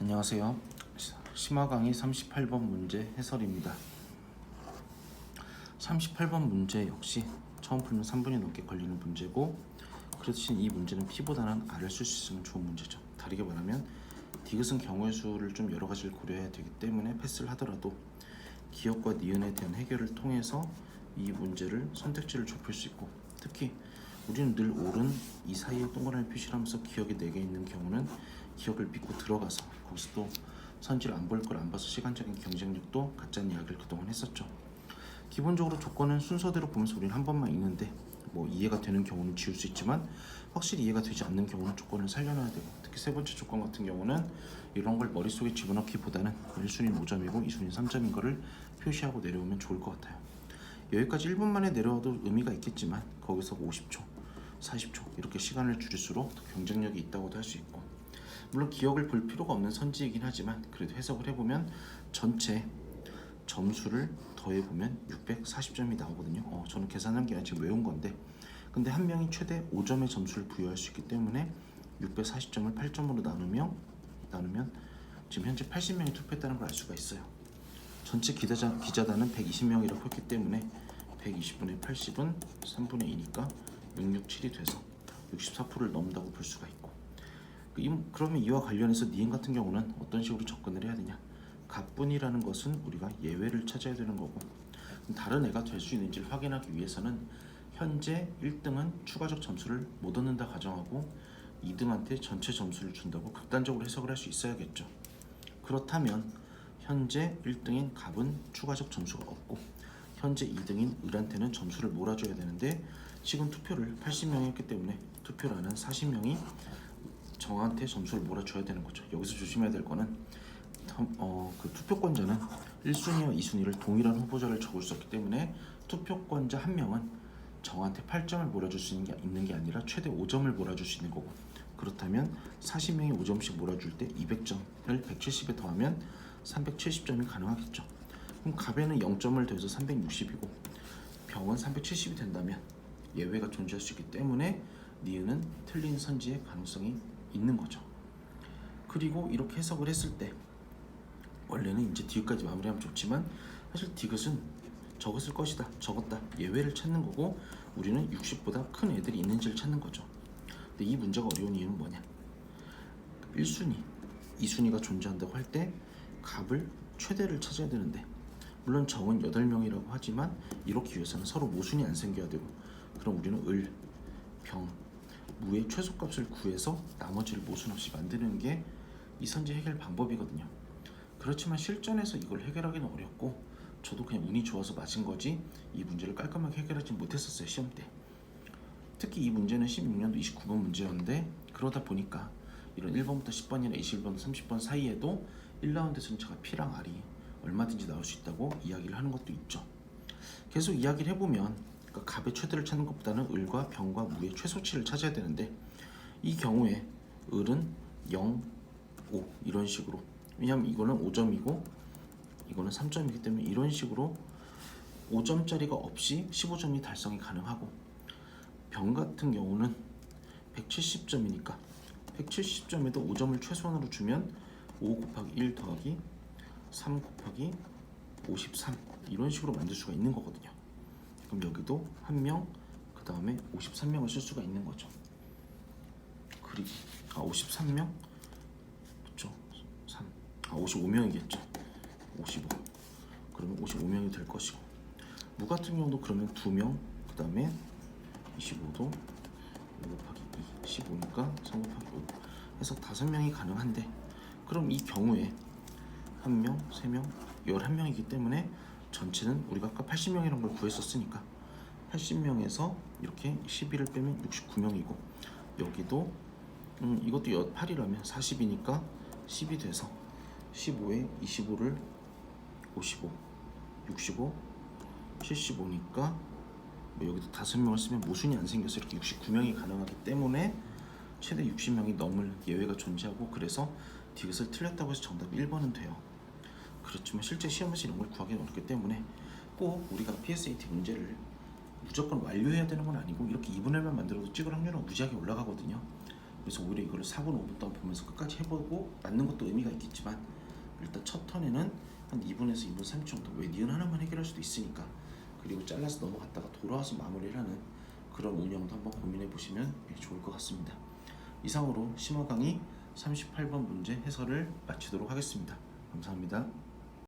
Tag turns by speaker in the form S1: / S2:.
S1: 안녕하세요. 심화 강의 38번 문제 해설입니다. 38번 문제 역시 처음 풀면 3분이 넘게 걸리는 문제고, 그 대신 이 문제는 P보다는 R을 쓸 수 있으면 좋은 문제죠. 다르게 말하면 디귿은 경우의 수를 좀 여러 가지를 고려해야 되기 때문에 패스를 하더라도 기억과 니은에 대한 해결을 통해서 이 문제를 선택지를 좁힐 수 있고, 특히 우리는 늘 옳은 이 사이에 동그라미 표시를 하면서 기억이 4개 있는 경우는 기억을 믿고 들어가서 거기서 또 선지를 안 볼 걸 안 봐서 시간적인 경쟁력도 갖자는 이야기를 그동안 했었죠. 기본적으로 조건은 순서대로 보면서 우리는 한 번만 읽는데, 이해가 되는 경우는 지울 수 있지만 확실히 이해가 되지 않는 경우는 조건을 살려놔야 되고, 특히 세 번째 조건 같은 경우는 이런 걸 머릿속에 집어넣기보다는 1순위는 5점이고 2순위는 3점인 거를 표시하고 내려오면 좋을 것 같아요. 여기까지 1분 만에 내려와도 의미가 있겠지만 거기서 50초, 40초 이렇게 시간을 줄일수록 더 경쟁력이 있다고도 할 수 있고, 물론 기억을 볼 필요가 없는 선지이긴 하지만 그래도 해석을 해보면 전체 점수를 더해보면 640점이 나오거든요. 저는 계산한 게 아니라 지금 외운 건데, 근데 한 명이 최대 5점의 점수를 부여할 수 있기 때문에 640점을 8점으로 나누면 지금 현재 80명이 투표했다는 걸 알 수가 있어요. 전체 기자단은 120명이라고 했기 때문에 120분의 80은 3분의 2니까 667이 돼서 64%를 넘는다고 볼 수가 있고, 그러면 이와 관련해서 니은 같은 경우는 어떤 식으로 접근을 해야 되냐? 가뿐이라는 것은 우리가 예외를 찾아야 되는 거고, 다른 애가 될 수 있는지를 확인하기 위해서는 현재 1등은 추가적 점수를 못 얻는다 가정하고 2등한테 전체 점수를 준다고 극단적으로 해석을 할 수 있어야겠죠. 그렇다면 현재 1등인 갑은 추가적 점수가 없고 현재 2등인 을한테는 점수를 몰아줘야 되는데, 지금 투표를 80명이 했기 때문에 투표라는 40명이 정한테 점수를 몰아줘야 되는 거죠. 여기서 조심해야 될 거는 그 투표권자는 1순위와 2순위를 동일한 후보자를 적을 수 없기 때문에 투표권자 한 명은 정한테 8점을 몰아줄 수 있는 게 아니라 최대 5점을 몰아줄 수 있는 거고, 그렇다면 40명이 5점씩 몰아줄 때 200점을 170에 더하면 370점이 가능하겠죠. 그럼 갑에는 0점을 더해서 360이고 병은 370이 된다면 예외가 존재할 수 있기 때문에 니은은 틀린 선지의 가능성이 있는 거죠. 그리고 이렇게 해석을 했을 때 원래는 이제 디귿까지 마무리하면 좋지만, 사실 디귿은 적었을 것이다, 적었다, 예외를 찾는 거고, 우리는 60보다 큰 애들이 있는지를 찾는 거죠. 근데 이 문제가 어려운 이유는 뭐냐? 1순위, 2순위가 존재한다고 할 때 갑을 최대를 찾아야 되는데, 물론 정은 8명이라고 하지만 이렇게 위해서는 서로 모순이 안 생겨야 되고, 그럼 우리는 을, 병, 무의 최소값을 구해서 나머지를 모순 없이 만드는 게 이 선지 해결 방법이거든요. 그렇지만 실전에서 이걸 해결하기는 어렵고, 저도 그냥 운이 좋아서 맞은 거지 이 문제를 깔끔하게 해결하지 못했었어요, 시험 때. 특히 이 문제는 16년도 29번 문제였는데, 그러다 보니까 이런 1번부터 10번이나 21번, 30번 사이에도 1라운드에서는 제가 P랑 R이 얼마든지 나올 수 있다고 이야기를 하는 것도 있죠. 계속 이야기를 해보면, 그러니까 갑의 최대를 찾는 것보다는 을과 병과 무의 최소치를 찾아야 되는데, 이 경우에 을은 0, 5 이런 식으로, 왜냐하면 이거는 5점이고 이거는 3점이기 때문에 이런 식으로 5점짜리가 없이 15점이 달성이 가능하고, 병 같은 경우는 170점이니까 170점에도 5점을 최소한으로 주면 5 곱하기 1 더하기 3 곱하기 53 이런 식으로 만들 수가 있는 거거든요. 그럼 여기도 한 명, 그 다음에 53명을 쓸 수가 있는 거죠. 그리고 53명? 그쵸? 3, 55명이겠죠. 55. 그러면 55명이 될 것이고, 무 같은 경우도 그러면 2명, 그 다음에 25도 5 곱하기 2, 15니까 3 곱하기 5 해서 5명이 가능한데, 그럼 이 경우에 1명, 3명, 11명이기 때문에 전체는 우리가 아까 80명이라는 걸 구했었으니까 80명에서 이렇게 12를 빼면 69명이고, 여기도 이것도 8이라면 40이니까 10이 돼서 15에 25를 55, 65, 75니까 여기도 5명을 쓰면 모순이 안 생겨서 이렇게 69명이 가능하기 때문에 최대 60명이 넘을 예외가 존재하고, 그래서 디귿을 틀렸다고 해서 정답 1번은 돼요. 그렇지만 실제 시험에서 이런 걸 구하기 어렵기 때문에 꼭 우리가 PSAT 문제를 무조건 완료해야 되는 건 아니고, 이렇게 2분의 1만 만들어도 찍을 확률은 무지하게 올라가거든요. 그래서 오히려 이거를 4분 5분 동안 보면서 끝까지 해보고 맞는 것도 의미가 있겠지만 일단 첫 턴에는 한 2분에서 2분 30초 정도 왜 니은 하나만 해결할 수도 있으니까 그리고 잘라서 넘어갔다가 돌아와서 마무리를 하는 그런 운영도 한번 고민해 보시면 좋을 것 같습니다. 이상으로 심화 강의 38번 문제 해설을 마치도록 하겠습니다. 감사합니다.